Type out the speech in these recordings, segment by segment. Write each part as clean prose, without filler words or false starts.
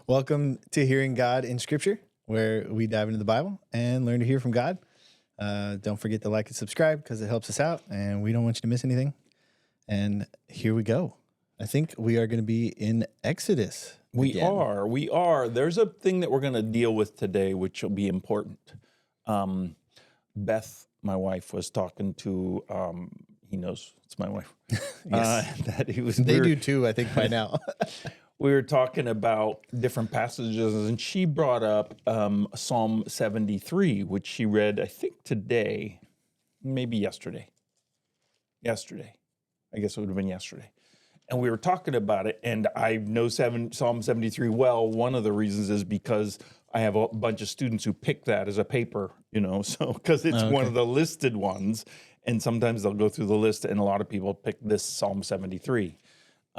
Welcome to Hearing God in Scripture, where we dive into the Bible and learn to hear from God. Don't forget to like and subscribe because it helps us out, and we don't want you to miss anything. And here we go. I think we are going to be in Exodus. We are. There's a thing that we're going to deal with today, which will be important. Beth, my wife, was talking to, he knows it's my wife. Yes. That he was. They do too, I think, by now. We were talking about different passages, and she brought up Psalm 73, which she read, I think, today, maybe yesterday. I guess it would have been yesterday. And we were talking about it, and I know Psalm 73 well. One of the reasons is because I have a bunch of students who pick that as a paper, so because it's one of the listed ones, and sometimes they'll go through the list, and a lot of people pick this Psalm 73.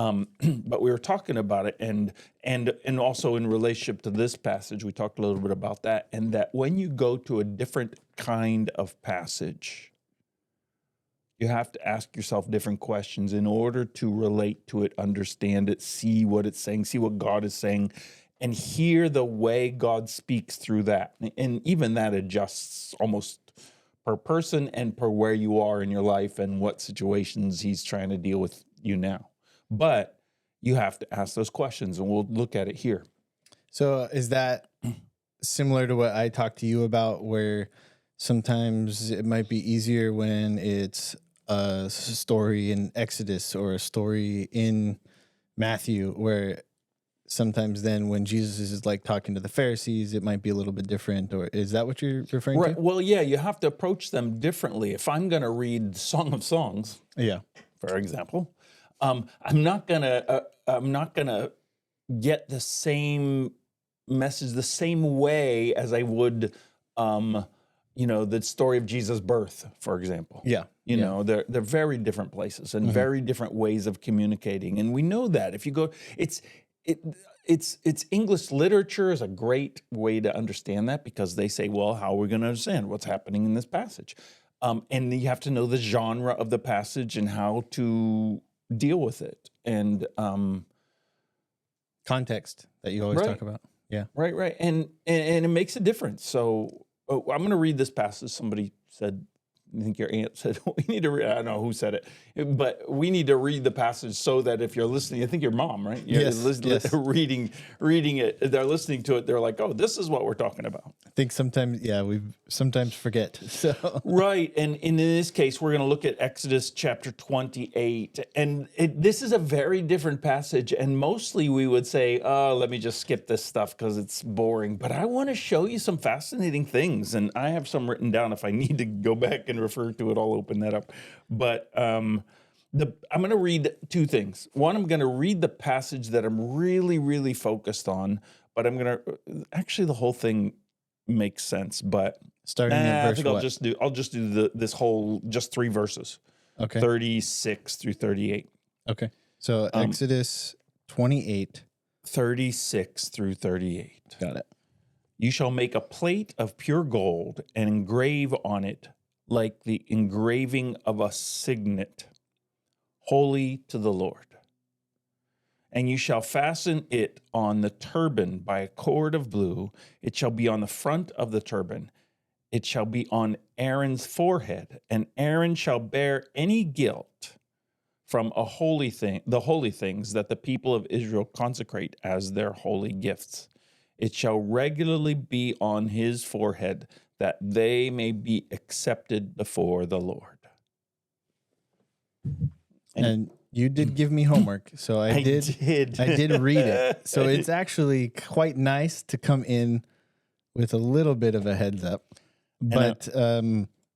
But we were talking about it, and also in relationship to this passage, we talked a little bit about that, and that when you go to a different kind of passage, you have to ask yourself different questions in order to relate to it, understand it, see what it's saying, see what God is saying, and hear the way God speaks through that. And even that adjusts almost per person and per where you are in your life and what situations He's trying to deal with you now. But you have to ask those questions, and we'll look at it here. So is that similar to what I talked to you about, where sometimes it might be easier when it's a story in Exodus or a story in Matthew, where sometimes then when Jesus is like talking to the Pharisees, it might be a little bit different? Or is that what you're referring to? Well, yeah, you have to approach them differently. If I'm going to read Song of Songs, for example, I'm not gonna get the same message the same way as I would, the story of Jesus' birth, for example. They're very different places and very different ways of communicating, and we know that. If you go, it's English literature is a great way to understand that, because they say, well, how are we going to understand what's happening in this passage? And you have to know the genre of the passage and how to deal with it, and context that you always talk about. Right. And it makes a difference. So I'm going to read this passage. Somebody said, I think your aunt said, we need to read, I don't know who said it, but we need to read the passage so that if you're listening, I think your mom, right? Yes. Reading it, they're listening to it, they're like, oh, this is what we're talking about. I think sometimes, we sometimes forget. So Right, and in this case, we're going to look at Exodus chapter 28, and this is a very different passage, and mostly we would say, oh, let me just skip this stuff because it's boring, but I want to show you some fascinating things, and I have some written down. If I need to go back and refer to it, I'll open that up. But I'm going to read two things. One, I'm going to read the passage that I'm really, really focused on, but I'm going to, actually the whole thing makes sense, but starting at verse I think I'll just do this whole, just 3 verses. Okay. 36 through 38. Okay. So Exodus 28. 36 through 38. Got it. You shall make a plate of pure gold and engrave on it like the engraving of a signet, holy to the Lord. And you shall fasten it on the turban by a cord of blue. It shall be on the front of the turban. It shall be on Aaron's forehead, and Aaron shall bear any guilt from the holy things that the people of Israel consecrate as their holy gifts. It shall regularly be on his forehead, that they may be accepted before the Lord. And you did give me homework, so I did read it. So it's actually quite nice to come in with a little bit of a heads up. But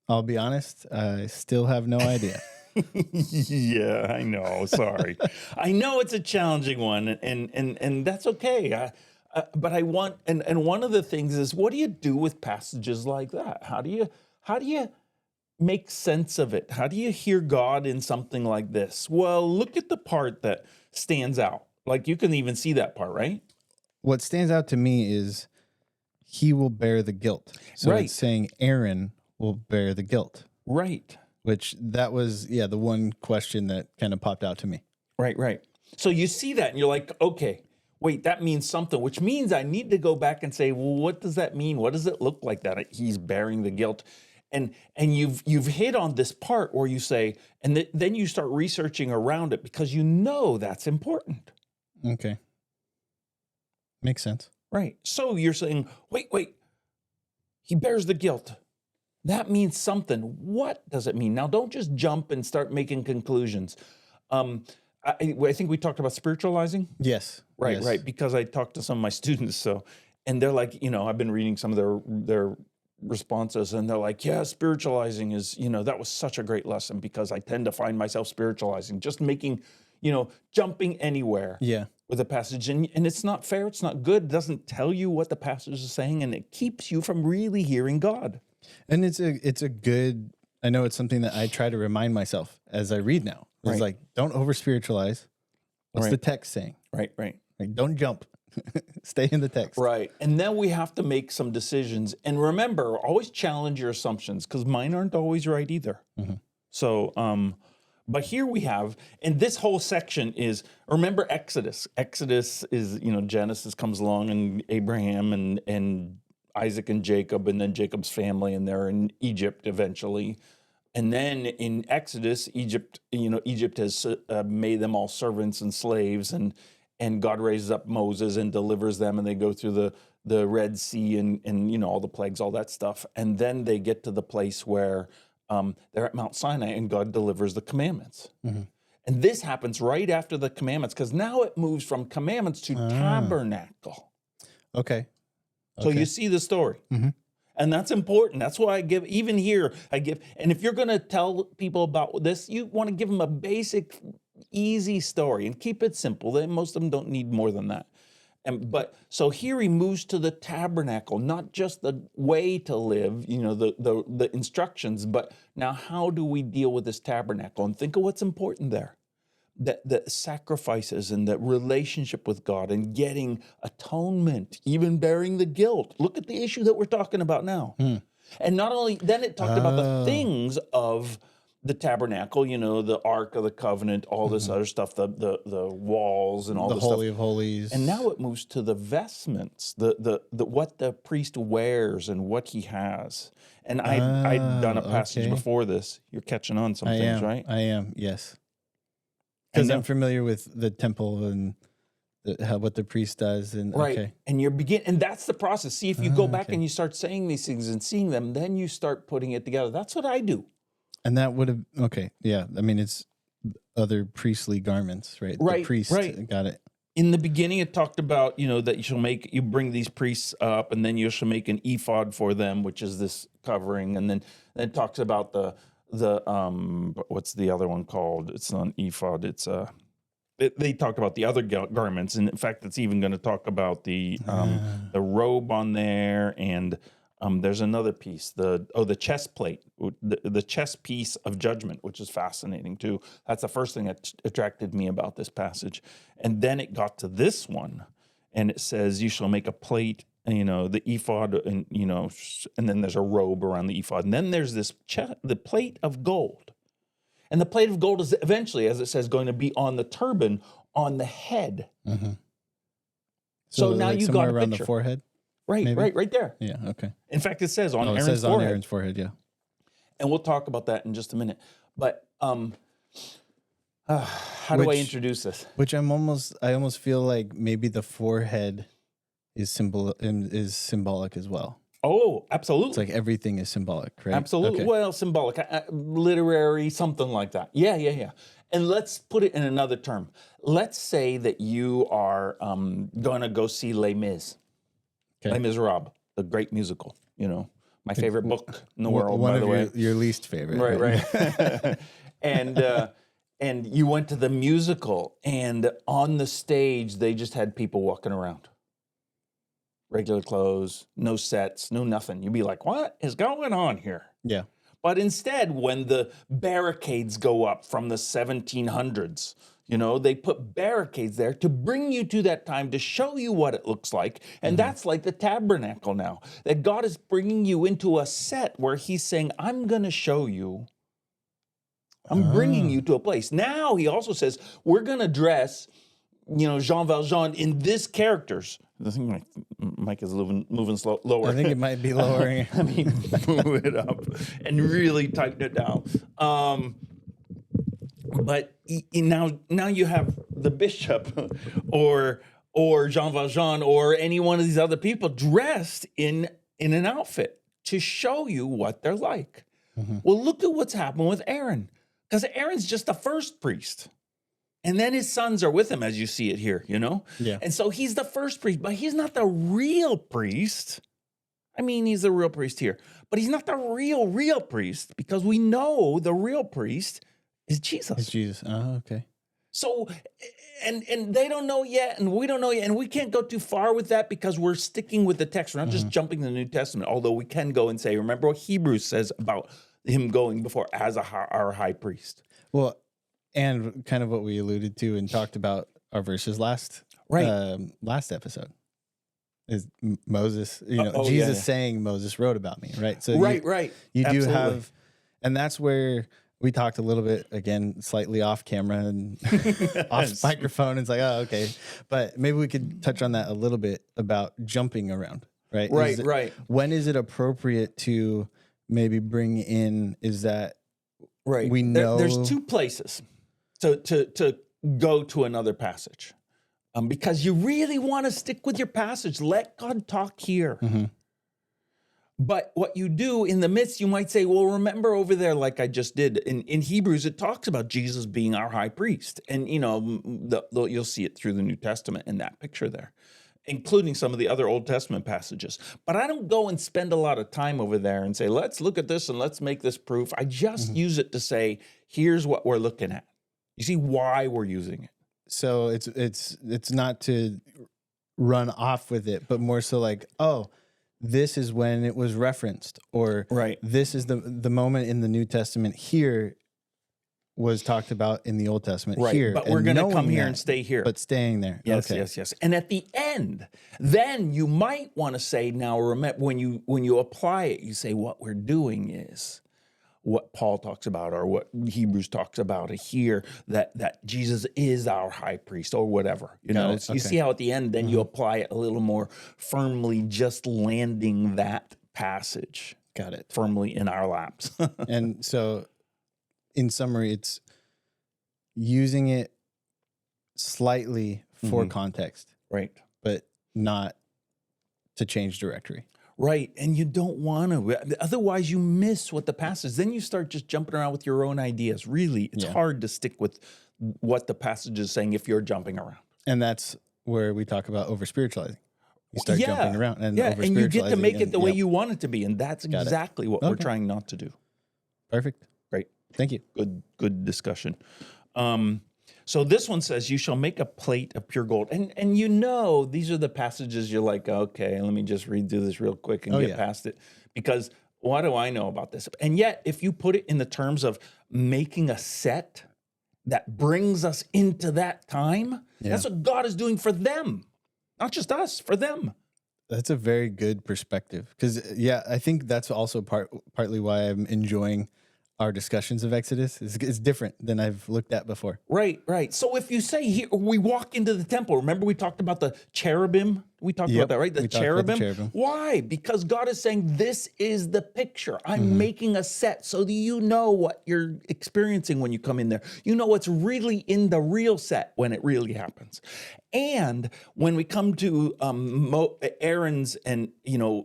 I'll be honest, I still have no idea. Yeah, I know. Sorry. I know it's a challenging one, and that's okay. But I want, and one of the things is, what do you do with passages like that? How do you make sense of it? How do you hear God in something like this? Well, look at the part that stands out. Like, you can even see that part, right? What stands out to me is he will bear the guilt. So it's saying Aaron will bear the guilt. Right. Which that was, the one question that kind of popped out to me. Right. So you see that and you're like, okay, wait, that means something, which means I need to go back and say, well, what does that mean? What does it look like that he's bearing the guilt? And you've hit on this part where you say, and then you start researching around it because you know that's important. Okay. Makes sense. Right. So you're saying, wait, he bears the guilt. That means something. What does it mean? Now, don't just jump and start making conclusions. I think we talked about spiritualizing. Yes. Right, Yes. right. Because I talked to some of my students, and they're like, I've been reading some of their responses, and they're like, yeah, spiritualizing is, that was such a great lesson because I tend to find myself spiritualizing, just making, jumping anywhere. Yeah. With a passage, and it's not fair, it's not good, it doesn't tell you what the passage is saying, and it keeps you from really hearing God. And it's a good, I know it's something that I try to remind myself as I read now. It's Right. like, don't over spiritualize. What's Right. the text saying? Right. Like, don't jump. Stay in the text. Right. And then we have to make some decisions. And remember, always challenge your assumptions because mine aren't always right either. Mm-hmm. So, but here we have, and this whole section is, remember Exodus. Exodus is, Genesis comes along and Abraham and Isaac and Jacob, and then Jacob's family, and they're in Egypt eventually. And then in Exodus, Egypt has made them all servants and slaves, and God raises up Moses and delivers them, and they go through the Red Sea and all the plagues, all that stuff. And then they get to the place where they're at Mount Sinai, and God delivers the commandments. Mm-hmm. And this happens right after the commandments, because now it moves from commandments to tabernacle. Okay. So you see the story. Mm-hmm. And that's important. That's why even here, and if you're going to tell people about this, you want to give them a basic, easy story and keep it simple. Most of them don't need more than that. But so here he moves to the tabernacle, not just the way to live, the instructions, but now how do we deal with this tabernacle? And think of what's important there. The sacrifices and the relationship with God and getting atonement, even bearing the guilt. Look at the issue that we're talking about now. And not only, then it talked about the things of the tabernacle, the Ark of the Covenant, all this other stuff, the walls and all the this Holy stuff. of Holies. And now it moves to the vestments, the what the priest wears and what he has. And I'd done a passage before this. You're catching on some things, right? I am, yes. Because I'm familiar with the temple and what the priest does. And right. Okay. And and that's the process. See, if you go back and you start saying these things and seeing them, then you start putting it together. That's what I do. And that would have, okay, yeah. I mean, it's other priestly garments, right? Right, The priest, right. Got it. In the beginning, it talked about, that you bring these priests up, and then you shall make an ephod for them, which is this covering. And then it talks about the what's the other one called? It's not an ephod. It's they talked about the other garments. And in fact, it's even going to talk about the robe on there, and there's another piece, the chest plate, the chest piece of judgment, which is fascinating too. That's the first thing that attracted me about this passage. And then it got to this one, and it says, you shall make a plate, the ephod, and then there's a robe around the ephod. And then there's the plate of gold. And the plate of gold is eventually, as it says, going to be on the turban on the head. Mm-hmm. So now like you somewhere got a around picture. the forehead? Right, maybe? right there. Yeah, okay. In fact, it says on Aaron's it says forehead. on Aaron's forehead, yeah. And we'll talk about that in just a minute. But how do I introduce this? Which I almost feel like maybe the forehead is symbolic as well. Oh, absolutely. It's like everything is symbolic, right? Absolutely. Okay. Well, symbolic, literary, something like that. Yeah. And let's put it in another term. Let's say that you are going to go see Les Mis. Okay. Les Miserables, the great musical, my favorite book in the world, One by of the way. your least favorite. Right. And you went to the musical, and on the stage, they just had people walking around. Regular clothes, no sets, no nothing. You'd be like, what is going on here? Yeah. But instead, when the barricades go up from the 1700s, they put barricades there to bring you to that time, to show you what it looks like. And that's like the tabernacle now, that God is bringing you into a set where he's saying, I'm going to show you. I'm bringing you to a place. Now he also says, we're going to dress Jean Valjean in this characters. I think my mic is moving lower. I think it might be lowering. Let me move it up and really tighten it down. But now you have the bishop or Jean Valjean or any one of these other people dressed in an outfit to show you what they're like. Mm-hmm. Well, look at what's happened with Aaron, because Aaron's just the first priest. And then his sons are with him, as you see it here, Yeah. And so he's the first priest, but he's not the real priest. I mean, he's the real priest here, but he's not the real priest, because we know the real priest is Jesus. It's Jesus. Oh, okay. So, and they don't know yet, and we don't know yet, and we can't go too far with that because we're sticking with the text. We're not just jumping to the New Testament, although we can go and say, remember what Hebrews says about him going before as our high priest. Well, and kind of what we alluded to and talked about our verses last episode is Moses, Jesus saying Moses wrote about me, right? So right. You do Absolutely. have, and that's where we talked a little bit, again, slightly off camera and off microphone. It's like, oh, okay. But maybe we could touch on that a little bit about jumping around, right? Right. When is it appropriate to maybe bring in, is that right? We know there's two places to go to another passage, because you really want to stick with your passage. Let God talk here. Mm-hmm. But what you do in the midst, you might say, well, remember over there, like I just did in Hebrews, it talks about Jesus being our high priest. And, you'll see it through the New Testament in that picture there, including some of the other Old Testament passages. But I don't go and spend a lot of time over there and say, let's look at this and let's make this proof. I just use it to say, here's what we're looking at. You see why we're using it. So it's not to run off with it, but more so like, oh, this is when it was referenced, or this is the moment in the New Testament here was talked about in the Old Testament here. But we're going to come here and stay here. But staying there. Yes, okay. yes. And at the end, then you might want to say, now remember, when you apply it, you say what we're doing is what Paul talks about, or what Hebrews talks about here, that Jesus is our high priest, or whatever. You see how at the end, then you apply it a little more firmly, just landing that passage. Got it. Firmly in our laps. And so, in summary, it's using it slightly for context. Right. But not to change directory. Right, and you don't want to. Otherwise, you miss what the passage is. Then you start just jumping around with your own ideas. Really, it's hard to stick with what the passage is saying if you're jumping around. And that's where we talk about over-spiritualizing. You start jumping around and and you get to make it the way you want it to be, and that's exactly what we're trying not to do. Perfect. Great. Thank you. Good discussion. So this one says, you shall make a plate of pure gold. And these are the passages you're like, okay, let me just read through this real quick and get past it. Because what do I know about this? And yet, if you put it in the terms of making a set that brings us into that time, that's what God is doing for them. Not just us, for them. That's a very good perspective. Because, I think that's also partly why I'm enjoying our discussions of Exodus. It's different than I've looked at before. Right. So if you say here, we walk into the temple, remember we talked about the cherubim? We talked about that, right? The cherubim. Why? Because God is saying, this is the picture. I'm making a set so that you know what you're experiencing when you come in there. You know what's really in the real set when it really happens. And when we come to Aaron's and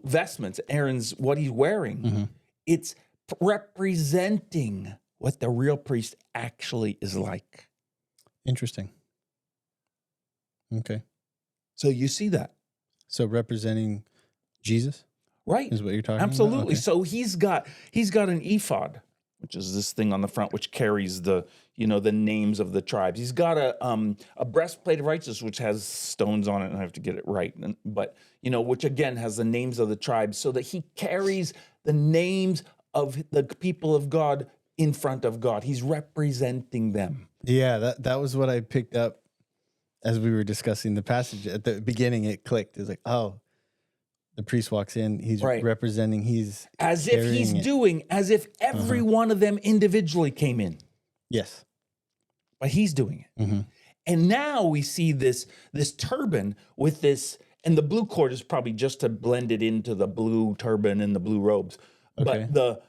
vestments, Aaron's what he's wearing, it's representing what the real priest actually is like. Interesting. Okay. So you see that. So representing Jesus? Right. Is what you're talking about? Absolutely. Okay. So he's got an ephod, which is this thing on the front which carries the names of the tribes. He's got a breastplate of righteousness which has stones on it, and I have to get it right. But which again has the names of the tribes, so that he carries the names of the people of God in front of God. He's representing them. Yeah, that was what I picked up as we were discussing the passage. At the beginning, it clicked. It's like, oh, the priest walks in. He's representing. He's as if he's doing, as if every one of them individually came in. Yes. But he's doing it. And now we see this turban with this, and the blue cord is probably just to blend it into the blue turban and the blue robes. Okay. But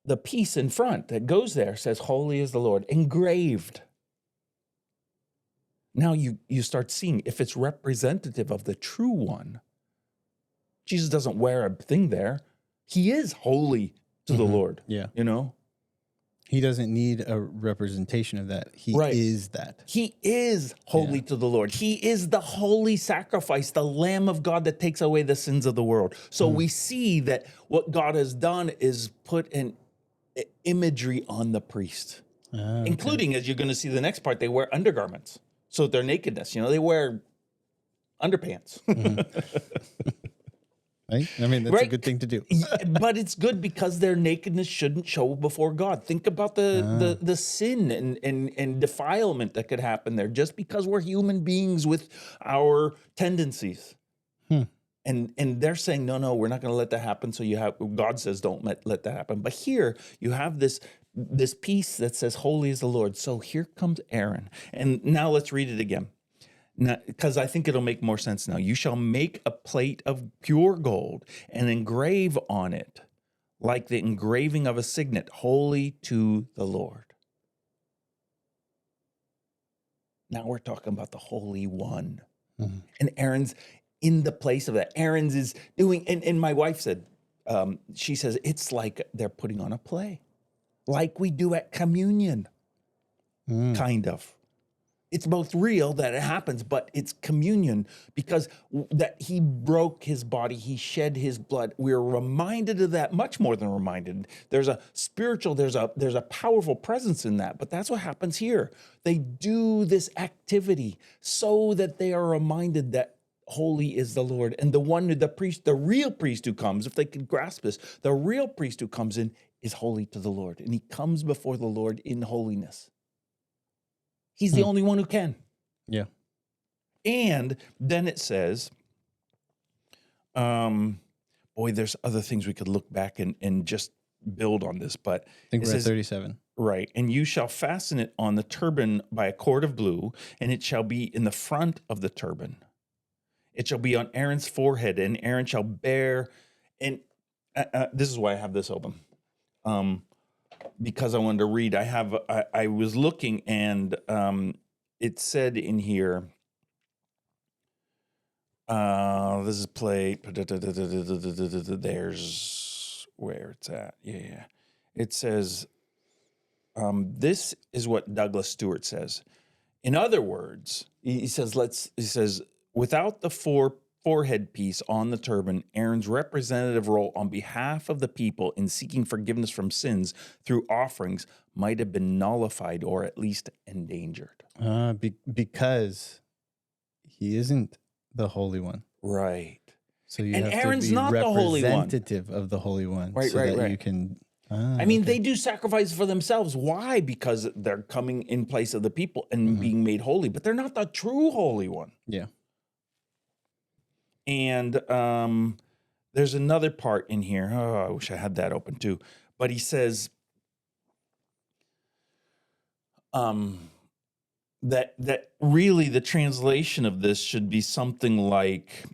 the piece in front that goes there says, "Holy is the Lord," engraved. Now you start seeing if it's representative of the true one. Jesus doesn't wear a thing there. He is holy to the Lord. Yeah. You know? He doesn't need a representation of that. He Right. is that. He is holy to the Lord. He is the holy sacrifice, the Lamb of God that takes away the sins of the world. So we see that what God has done is put an imagery on the priest, including, as you're going to see the next part, they wear undergarments. So their nakedness, they wear underpants. Right? I mean, that's a Right. good thing to do. But it's good because their nakedness shouldn't show before God. Think about the sin and defilement that could happen there just because we're human beings with our tendencies. And they're saying, no, we're not going to let that happen. So God says, don't let that happen. But here you have this piece that says, "Holy is the Lord." So here comes Aaron. And now let's read it again. Because I think it'll make more sense now. "You shall make a plate of pure gold and engrave on it like the engraving of a signet, holy to the Lord." Now we're talking about the Holy One. And Aaron's in the place of that. Aaron's is doing, and my wife said, she says, it's like they're putting on a play, like we do at communion, kind of. It's both real that it happens, but it's communion because that he broke his body, he shed his blood. We're reminded of that, much more than reminded. There's a spiritual, there's a powerful presence in that, but that's what happens here. They do this activity so that they are reminded that holy is the Lord. And the priest, the real priest who comes, if they can grasp this, the real priest who comes in is holy to the Lord. And he comes before the Lord in holiness. He's the only one who can. Yeah. And then it says, boy, there's other things we could look back and just build on this, but I think it we're says, at 37. right. "And you shall fasten it on the turban by a cord of blue, and it shall be in the front of the turban. It shall be on Aaron's forehead, and Aaron shall bear," and this is why I have this open. Because I wanted to read. I was looking, and it said in here, this is plate. There's where it's at. Yeah. It says, this is what Douglas Stewart says. In other words, he says, without the forehead piece on the turban, Aaron's representative role on behalf of the people in seeking forgiveness from sins through offerings might have been nullified or at least endangered. Because he isn't the Holy One. Right. So you And have Aaron's to be not the Holy One. representative of the Holy One. Right, so right, that right. you can... I mean, they do sacrifice for themselves. Why? Because they're coming in place of the people and being made holy, but they're not the true Holy One. Yeah. And there's another part in here. Oh, I wish I had that open too. But he says that really the translation of this should be something like,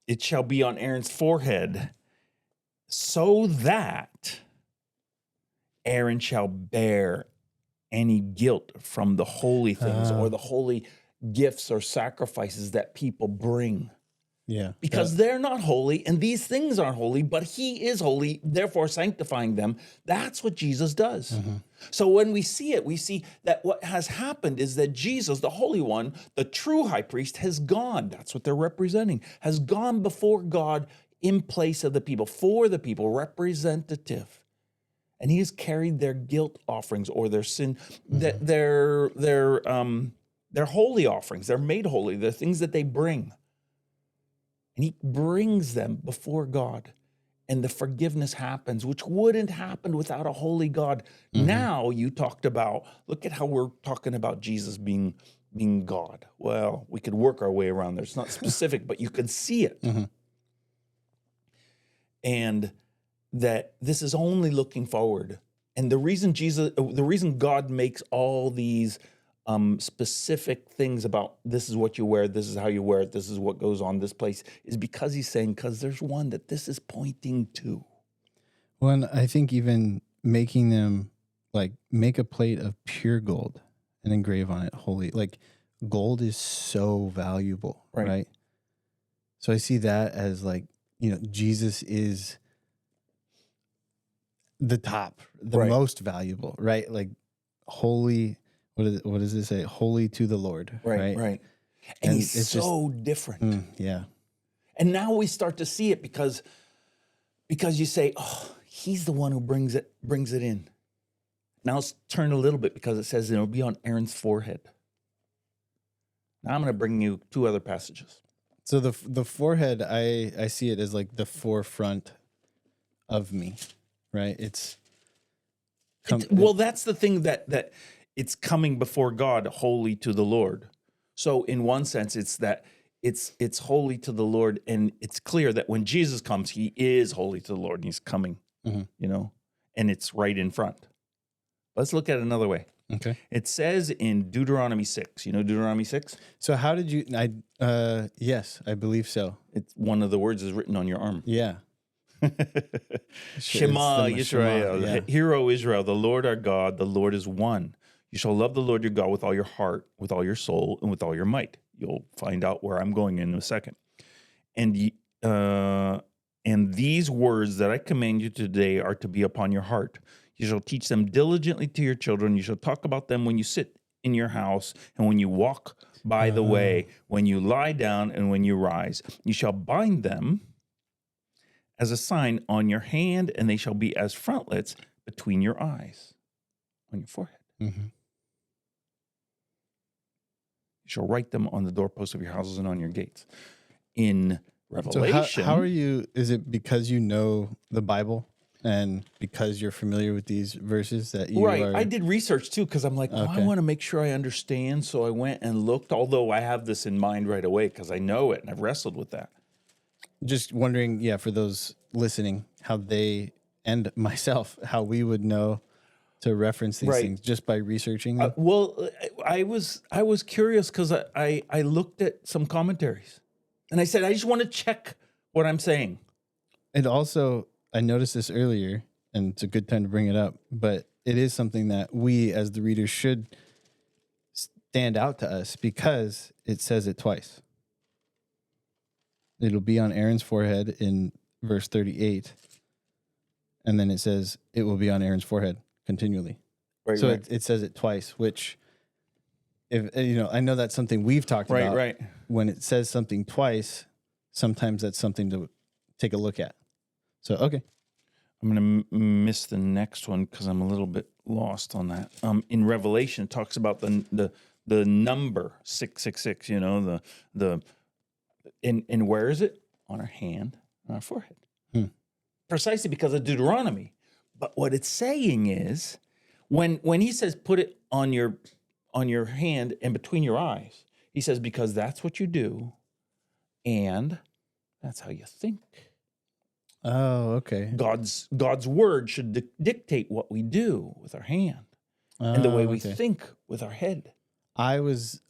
it shall be on Aaron's forehead so that Aaron shall bear any guilt from the holy things or the holy gifts or sacrifices that people bring. Yeah. Because they're not holy and these things aren't holy, but he is holy, therefore sanctifying them. That's what Jesus does. So when we see it, we see that what has happened is that Jesus, the Holy One, the true high priest, has gone. That's what they're representing, has gone before God in place of the people, for the people, representative. And he has carried their guilt offerings or their sin, their holy offerings. They're made holy. They're things that they bring. And he brings them before God. And the forgiveness happens, which wouldn't happen without a holy God. Now you talked about, look at how we're talking about Jesus being God. Well, we could work our way around there. It's not specific, but you could see it. And that this is only looking forward And the reason God makes all these specific things about this is what you wear, this is how you wear it, this is what goes on this place, is because he's saying, because there's one that this is pointing to. Well, and I think even making them like make a plate of pure gold and engrave on it holy, like gold is so valuable, Right. right? So I see that as like, Jesus is the top, the Right. most valuable, right? Like holy, what does it say? Holy to the Lord, right? And, And he's it's so different. Yeah. And now we start to see it because you say, oh, he's the one who brings it in. Now let's turn a little bit because it says it'll be on Aaron's forehead. Now I'm going to bring you two other passages. So the forehead, I see it as like the forefront of me, right? Well, that's the thing that it's coming before God, holy to the Lord. So in one sense, it's that it's holy to the Lord, and it's clear that when Jesus comes, he is holy to the Lord, and he's coming, and it's right in front. Let's look at it another way. Okay. It says in Deuteronomy 6, you know Deuteronomy 6? So how did you, yes, I believe so. It's one of the words is written on your arm. Yeah. Shema Yisrael, yeah. Hear, O Israel, the Lord our God, the Lord is one. You shall love the Lord your God with all your heart, with all your soul, and with all your might. You'll find out where I'm going in a second. And these words that I command you today are to be upon your heart. You shall teach them diligently to your children. You shall talk about them when you sit in your house and when you walk by the way, when you lie down and when you rise. You shall bind them as a sign on your hand, and they shall be as frontlets between your eyes, on your forehead. Mm-hmm. You shall write them on the doorposts of your houses and on your gates. In Revelation. So how are you, is it because you know the Bible and because you're familiar with these verses that you Right. are? I did research too, because I'm like, I want to make sure I understand. So I went and looked, although I have this in mind right away because I know it and I've wrestled with that. Just wondering, for those listening, how they and myself, how we would know to reference these things just by researching them. Well, I was curious because I looked at some commentaries, and I said I just want to check what I'm saying. And also, I noticed this earlier, and it's a good time to bring it up, but it is something that we as the readers should stand out to us because it says it twice. It'll be on Aaron's forehead in verse 38. And then it says it will be on Aaron's forehead continually. Right. So it says it twice, which, if I know that's something we've talked about. Right. When it says something twice, sometimes that's something to take a look at. So, okay. I'm going to miss the next one because I'm a little bit lost on that. In Revelation, it talks about the number 666, and where is it? On our hand, on our forehead. Precisely because of Deuteronomy. But what it's saying is, when he says put it on your hand and between your eyes, he says because that's what you do, and that's how you think. Oh, okay. God's word should dictate what we do with our hand and the way we think with our head. I was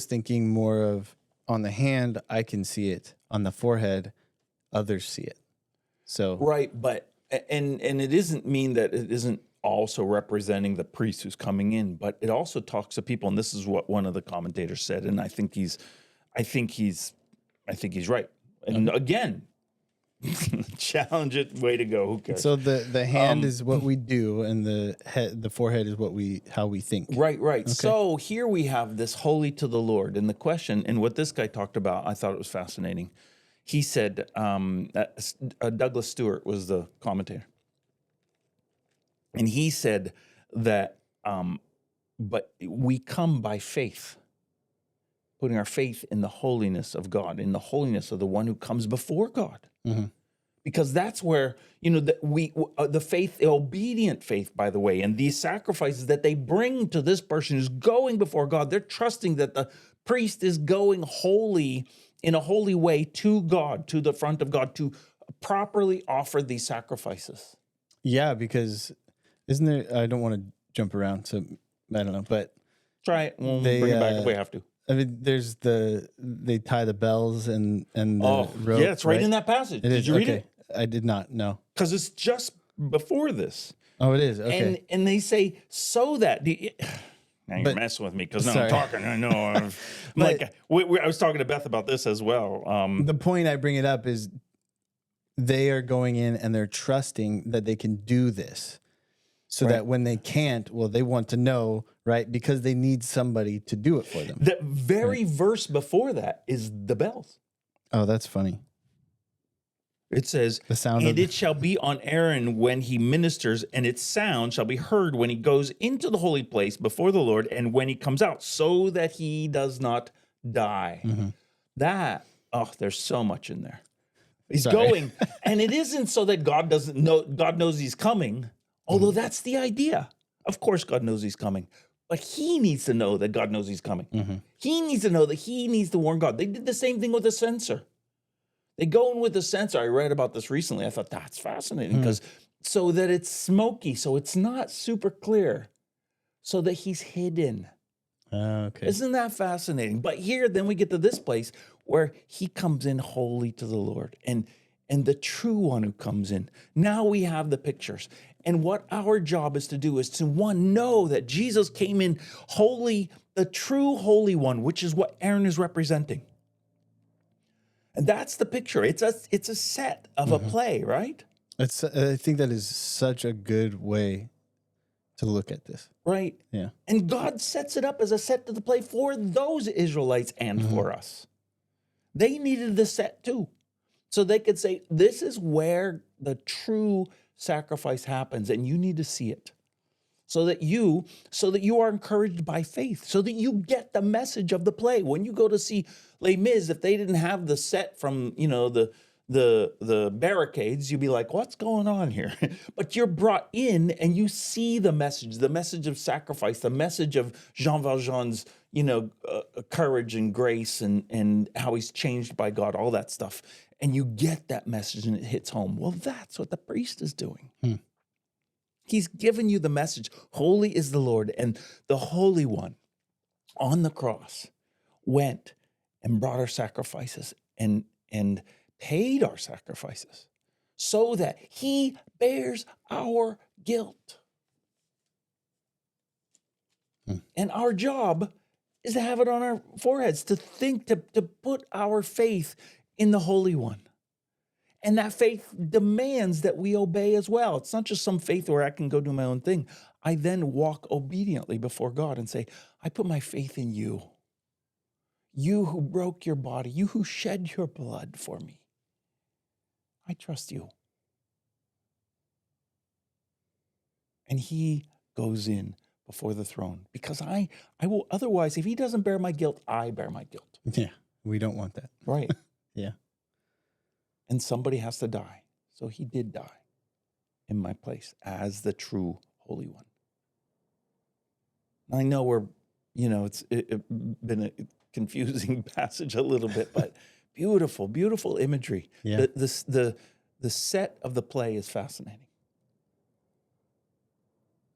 thinking more of on the hand, I can see it. On the forehead, others see it. So right, but and it isn't mean that it isn't also representing the priest who's coming in, but it also talks to people, and this is what one of the commentators said, and I think he's right. And again, challenge it, way to go. Who cares? So the hand is what we do, and the forehead is how we think. Right. Okay. So here we have this holy to the Lord, and the question, and what this guy talked about, I thought it was fascinating. He said, Douglas Stewart was the commentator, and he said that, but we come by faith, putting our faith in the holiness of God, in the holiness of the one who comes before God. Mm-hmm. Because that's where, the faith, the obedient faith, by the way, and these sacrifices that they bring to this person who's going before God, they're trusting that the priest is going holy in a holy way to God, to the front of God, to properly offer these sacrifices. Yeah, because Isn't there? I don't want to jump around, so I don't know, but Try it. We'll they, bring it back if we have to. I mean, there's they tie the bells and the rope. Yeah, it's right in that passage. It Did is. you read Okay. it? I did not. No. Because it's just before this. Oh, it is. Okay. And they say, so that... Now you're But- messing with me because now I'm sorry. talking. I know. I'm But- like, I was talking to Beth about this as well. The point I bring it up is they are going in and they're trusting that they can do this, so that when they can't, well, they want to know, right? Because they need somebody to do it for them. The very verse before that is the bells. Oh, that's funny. It says, The sound and of it shall be on Aaron when he ministers, and its sound shall be heard when he goes into the holy place before the Lord, and when he comes out, so that he does not die. That, there's so much in there. He's Sorry. going, and it isn't so that God doesn't know, God knows he's coming, although that's the idea. Of course, God knows he's coming, but he needs to know that God knows he's coming. He needs to know that he needs to warn God. They did the same thing with the censer. They go in with the censer. I read about this recently. I thought that's fascinating because so that it's smoky, so it's not super clear, so that he's hidden. Okay. Isn't that fascinating? But here, then we get to this place where he comes in holy to the Lord and the true one who comes in. Now we have the pictures. And what our job is to do is to, one, know that Jesus came in holy, the true holy one, which is what Aaron is representing. And that's the picture. It's a set of a play, right? I think that is such a good way to look at this. Right. Yeah. And God sets it up as a set to the play for those Israelites and for us. They needed the set too. So they could say, this is where the true sacrifice happens, and you need to see it. So that you are encouraged by faith, so that you get the message of the play. When you go to see Les Mis, if they didn't have the set from, the barricades, you'd be like, what's going on here? But you're brought in and you see the message of sacrifice, the message of Jean Valjean's, courage and grace and how he's changed by God, all that stuff. And you get that message and it hits home. Well, that's what the priest is doing. He's given you the message. Holy is the Lord. And the Holy One on the cross went and brought our sacrifices and paid our sacrifices so that he bears our guilt. And our job is to have it on our foreheads, to think, to put our faith in the Holy One. And that faith demands that we obey as well. It's not just some faith where I can go do my own thing. I then walk obediently before God and say, I put my faith in you. You who broke your body, you who shed your blood for me. I trust you. And he goes in before the throne because I will, otherwise, if he doesn't bear my guilt, I bear my guilt. Yeah. We don't want that. Right. Yeah. And somebody has to die. So he did die in my place as the true Holy One. I know it's been a confusing passage a little bit, but beautiful, beautiful imagery. Yeah. The set of the play is fascinating.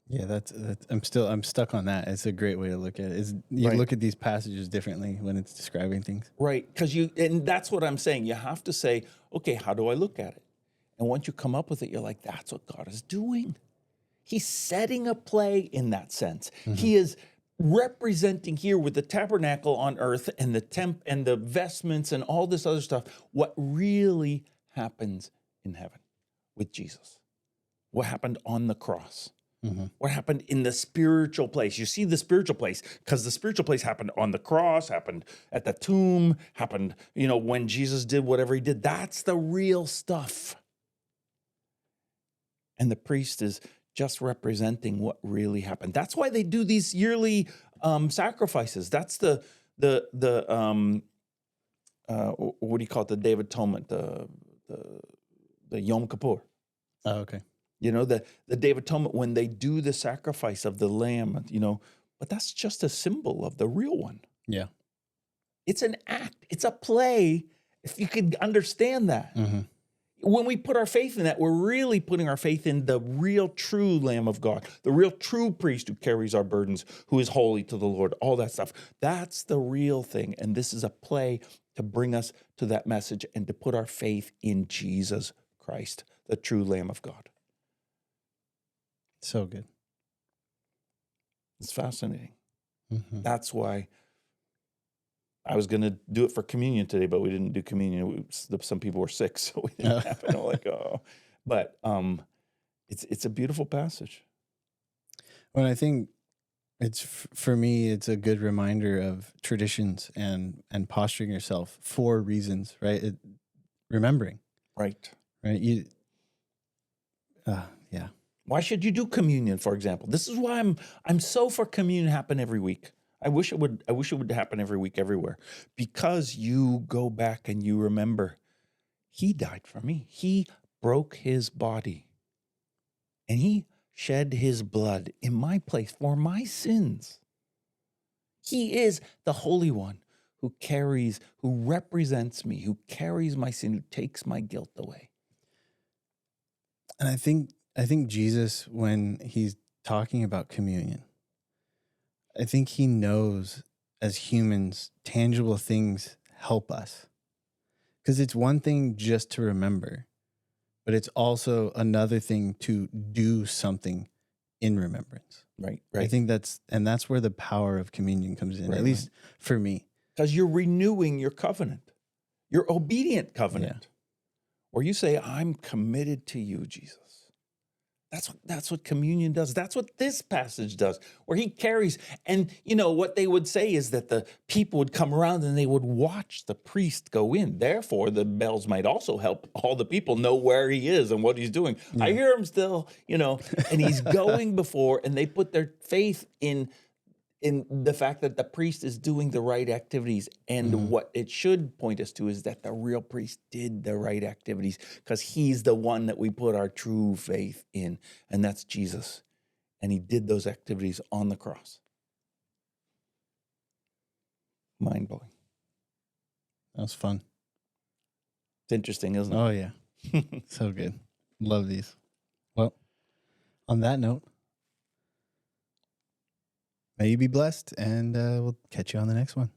Yeah, that's I'm stuck on that. It's a great way to look at it. You Right. look at these passages differently when it's describing things. Right, and that's what I'm saying. You have to say, okay, how do I look at it? And once you come up with it, you're like, that's what God is doing. He's setting a play in that sense. He is representing here with the tabernacle on earth and the temp and the vestments and all this other stuff, what really happens in heaven with Jesus. What happened on the cross. What happened in the spiritual place. You see the spiritual place because the spiritual place happened on the cross, happened at the tomb, happened, when Jesus did whatever he did. That's the real stuff. And the priest is just representing what really happened. That's why they do these yearly sacrifices. That's the what do you call it? The Day of Atonement, the Yom Kippur. Oh, okay. The Day of Atonement when they do the sacrifice of the lamb, but that's just a symbol of the real one. Yeah. It's an act. It's a play. If you could understand that, When we put our faith in that, we're really putting our faith in the real true Lamb of God, the real true priest who carries our burdens, who is holy to the Lord, all that stuff. That's the real thing. And this is a play to bring us to that message and to put our faith in Jesus Christ, the true Lamb of God. So good. It's fascinating. Mm-hmm. That's why I was going to do it for communion today, but we didn't do communion. Some people were sick, so we didn't have it. I'm like, oh. But it's a beautiful passage. Well, I think it's for me, it's a good reminder of traditions and posturing yourself for reasons, right? Remembering, Right. right? Yeah. Why should you do communion, for example? This is why I'm so for communion happen every week. I wish it would happen every week everywhere, because you go back and you remember he died for me. He broke his body and he shed his blood in my place for my sins. He is the Holy One who represents me, who carries my sin, who takes my guilt away. And I think Jesus, when he's talking about communion, I think he knows as humans, tangible things help us. Because it's one thing just to remember, but it's also another thing to do something in remembrance. Right. I think that's where the power of communion comes in, Right, at least for me. Because you're renewing your covenant, your obedient covenant, where you say, I'm committed to you, Jesus. That's what communion does. That's what this passage does, where he carries. And, what they would say is that the people would come around and they would watch the priest go in. Therefore, the bells might also help all the people know where he is and what he's doing. Yeah. I hear him still, and he's going before, and they put their faith in the fact that the priest is doing the right activities. And what it should point us to is that the real priest did the right activities, because he's the one that we put our true faith in, and that's Jesus. And he did those activities on the cross. Mind-blowing. That was fun. It's interesting, isn't it? Oh, yeah. So good. Love these. Well, on that note, may you be blessed, and we'll catch you on the next one.